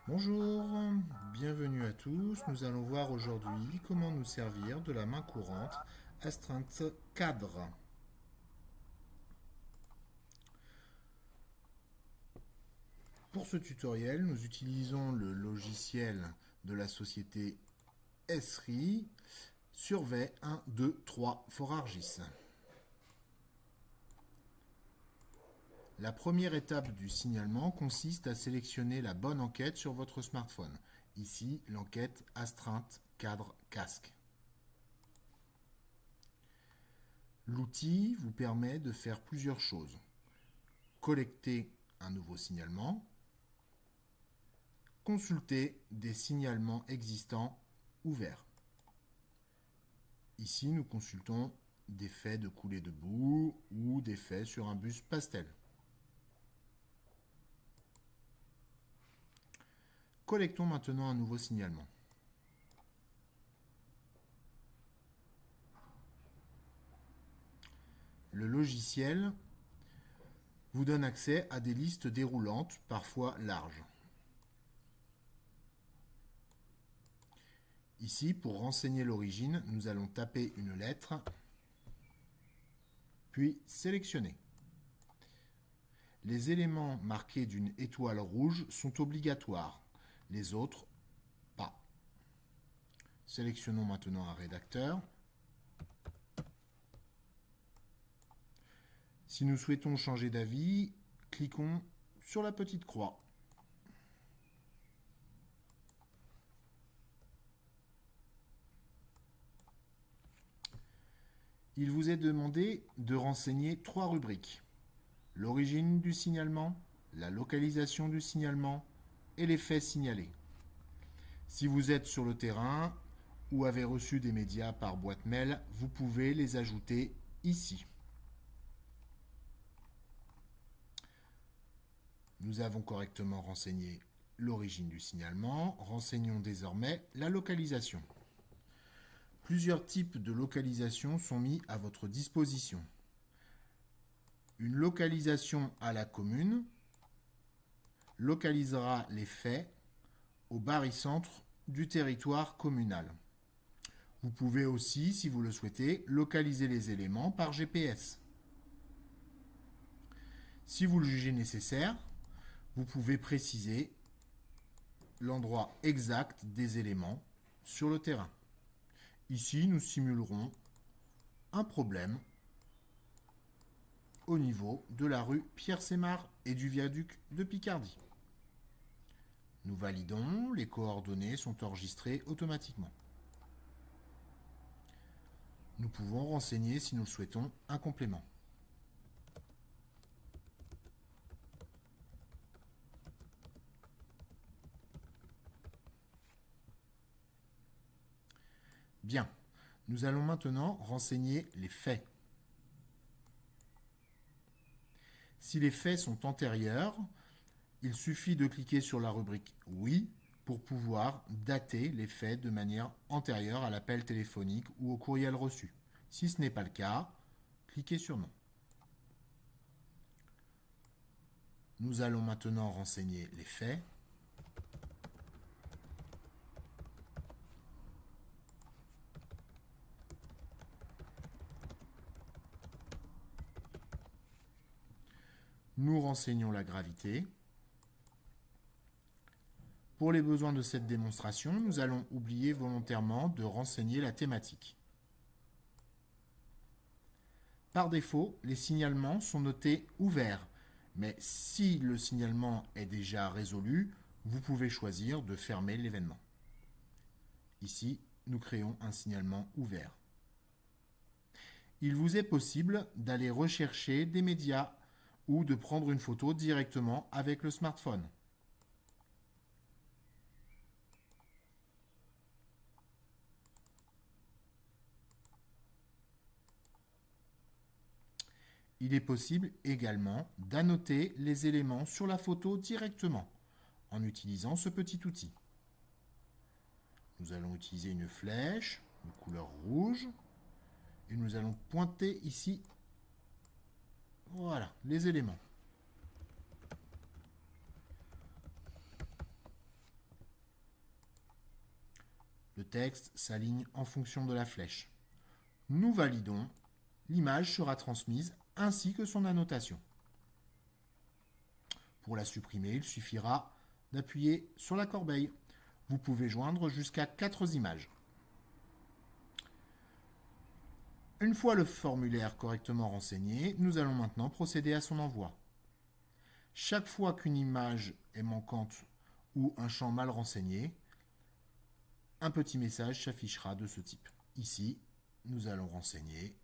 Bonjour, bienvenue à tous. Nous allons voir aujourd'hui comment nous servir de la main courante astreinte cadre. Pour ce tutoriel, nous utilisons le logiciel de la société Esri Survey 1, 2, 3 Forargis. La première étape du signalement consiste à sélectionner la bonne enquête sur votre smartphone. Ici, l'enquête astreinte cadre casque. L'outil vous permet de faire plusieurs choses. Collecter un nouveau signalement, consulter des signalements existants ouverts. Ici, nous consultons des faits de coulée de boue ou des faits sur un bus pastel. Collectons maintenant un nouveau signalement. Le logiciel vous donne accès à des listes déroulantes, parfois larges. Ici, pour renseigner l'origine, nous allons taper une lettre, puis sélectionner. Les éléments marqués d'une étoile rouge sont obligatoires, les autres, pas. Sélectionnons maintenant un rédacteur. Si nous souhaitons changer d'avis, cliquons sur la petite croix. Il vous est demandé de renseigner 3 rubriques. L'origine du signalement, la localisation du signalement et les faits signalés. Si vous êtes sur le terrain ou avez reçu des médias par boîte mail, vous pouvez les ajouter ici. Nous avons correctement renseigné l'origine du signalement. Renseignons désormais la localisation. Plusieurs types de localisation sont mis à votre disposition. Une localisation à la commune localisera les faits au barycentre du territoire communal. Vous pouvez aussi, si vous le souhaitez, localiser les éléments par GPS. Si vous le jugez nécessaire, vous pouvez préciser l'endroit exact des éléments sur le terrain. Ici, nous simulerons un problème au niveau de la rue Pierre-Sémard et du viaduc de Picardie. Nous validons, les coordonnées sont enregistrées automatiquement. Nous pouvons renseigner, si nous le souhaitons, un complément. Bien, nous allons maintenant renseigner les faits. Si les faits sont antérieurs, il suffit de cliquer sur la rubrique « Oui » pour pouvoir dater les faits de manière antérieure à l'appel téléphonique ou au courriel reçu. Si ce n'est pas le cas, cliquez sur « Non ». Nous allons maintenant renseigner les faits. Nous renseignons la gravité. Pour les besoins de cette démonstration, nous allons oublier volontairement de renseigner la thématique. Par défaut, les signalements sont notés ouverts, mais si le signalement est déjà résolu, vous pouvez choisir de fermer l'événement. Ici, nous créons un signalement ouvert. Il vous est possible d'aller rechercher des médias ou de prendre une photo directement avec le smartphone. Il est possible également d'annoter les éléments sur la photo directement en utilisant ce petit outil. Nous allons utiliser une flèche de couleur rouge et nous allons pointer ici, voilà, les éléments. texte s'aligne en fonction de la flèche. Nous validons. L'image sera transmise ainsi que son annotation. Pour la supprimer, il suffira d'appuyer sur la corbeille. Vous pouvez joindre jusqu'à 4 images. Une fois le formulaire correctement renseigné, nous allons maintenant procéder à son envoi. Chaque fois qu'une image est manquante ou un champ mal renseigné, un petit message s'affichera de ce type. Ici, nous allons renseigner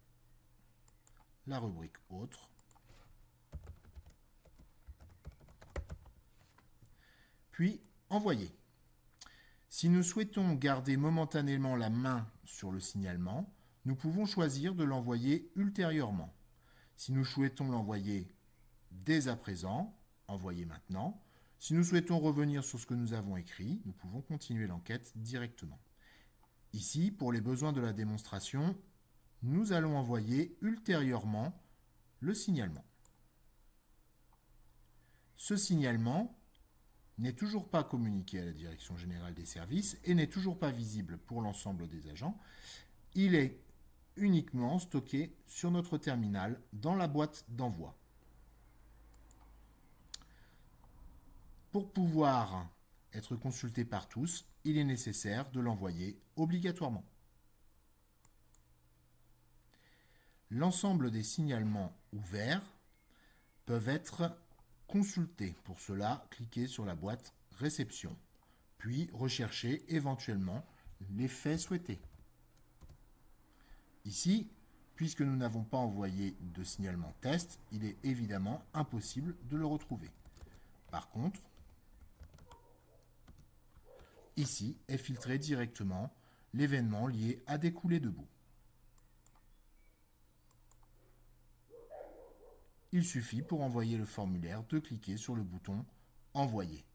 la rubrique Autres. Puis Envoyer. Si nous souhaitons garder momentanément la main sur le signalement, nous pouvons choisir de l'envoyer ultérieurement. Si nous souhaitons l'envoyer dès à présent, envoyer maintenant. Si nous souhaitons revenir sur ce que nous avons écrit, nous pouvons continuer l'enquête directement. Ici, pour les besoins de la démonstration, nous allons envoyer ultérieurement le signalement. Ce signalement n'est toujours pas communiqué à la Direction générale des services et n'est toujours pas visible pour l'ensemble des agents. Il est uniquement stocké sur notre terminal dans la boîte d'envoi. Pour pouvoir être consulté par tous, il est nécessaire de l'envoyer obligatoirement. L'ensemble des signalements ouverts peuvent être consultés. Pour cela, cliquez sur la boîte Réception, puis recherchez éventuellement l'effet souhaité. Ici, puisque nous n'avons pas envoyé de signalement test, il est évidemment impossible de le retrouver. Par contre, ici est filtré directement l'événement lié à des coulées de boue. Il suffit pour envoyer le formulaire de cliquer sur le bouton « Envoyer ».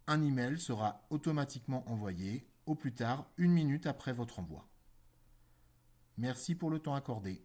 Un email sera automatiquement envoyé au plus tard 1 minute après votre envoi. Merci pour le temps accordé.